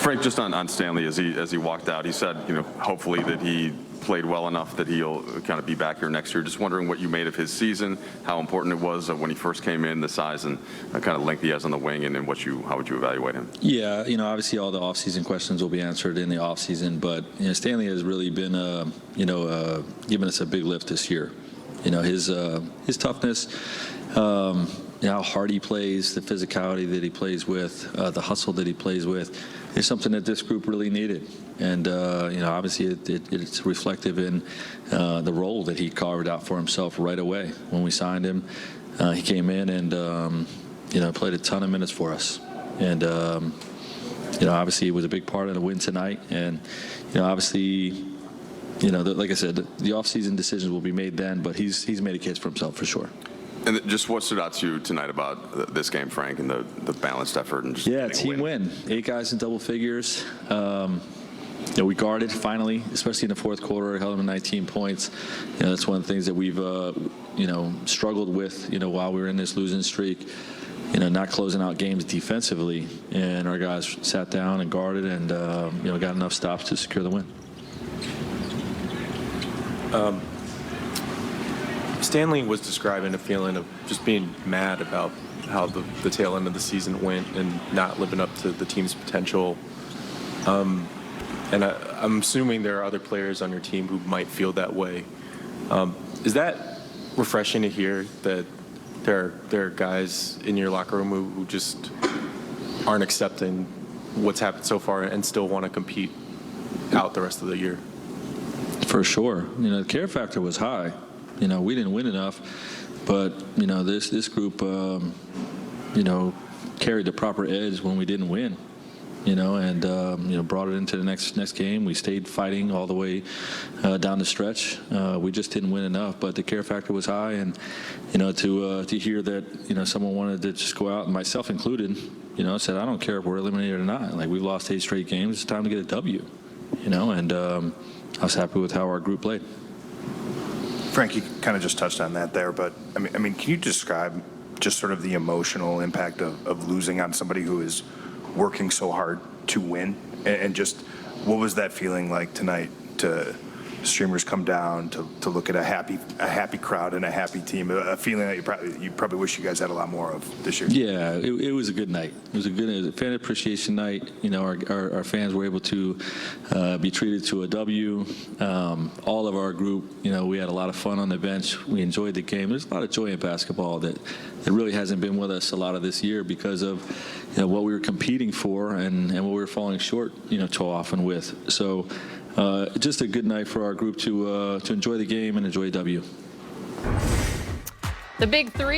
Frank, just on Stanley, as he walked out, he said, hopefully that he played well enough that he'll kind of be back here next year. Just wondering what you made of his season, how important it was when he first came in, the size and kind of length he has on the wing, and how would you evaluate him? Yeah, obviously all the offseason questions will be answered in the offseason, but Stanley has really been, giving us a big lift this year. His toughness, how hard he plays, the physicality that he plays with, the hustle that he plays with, is something that this group really needed. And, obviously it's reflective in the role that he carved out for himself right away. When we signed him, he came in and, played a ton of minutes for us. And, obviously it was a big part of the win tonight. And, obviously, like I said, the offseason decisions will be made then, but he's made a case for himself for sure. And just what stood out to you tonight about this game, Frank, and the balanced effort and just team win. 8 guys in double figures. We guarded finally, especially in the fourth quarter, held them to 19 points. That's one of the things that we've struggled with while we were in this losing streak. Not closing out games defensively, and our guys sat down and guarded and got enough stops to secure the win. Stanley was describing a feeling of just being mad about how the tail end of the season went and not living up to the team's potential. And I'm assuming there are other players on your team who might feel that way. Is that refreshing to hear, that there are guys in your locker room who just aren't accepting what's happened so far and still want to compete out the rest of the year? For sure. The care factor was high. We didn't win enough, but this group carried the proper edge when we didn't win, and brought it into the next game. We stayed fighting all the way down the stretch. We just didn't win enough, but the care factor was high, and to hear that someone wanted to just go out, and myself included, said, I don't care if we're eliminated or not. Like, we've lost 8 straight games. It's time to get a W, and I was happy with how our group played. Frank, you kind of just touched on that there, but I mean, can you describe just sort of the emotional impact of losing on somebody who is working so hard to win, and just what was that feeling like tonight to streamers come down to look at a happy crowd and a happy team, a feeling that you probably wish you guys had a lot more of this year? Yeah, it was a good night. It was a fan appreciation night. Our fans were able to be treated to a W. All of our group, we had a lot of fun on the bench. We enjoyed the game. There's a lot of joy in basketball that really hasn't been with us a lot of this year because of what we were competing for and what we were falling short too often with. So just a good night for our group to enjoy the game and enjoy W. The big three.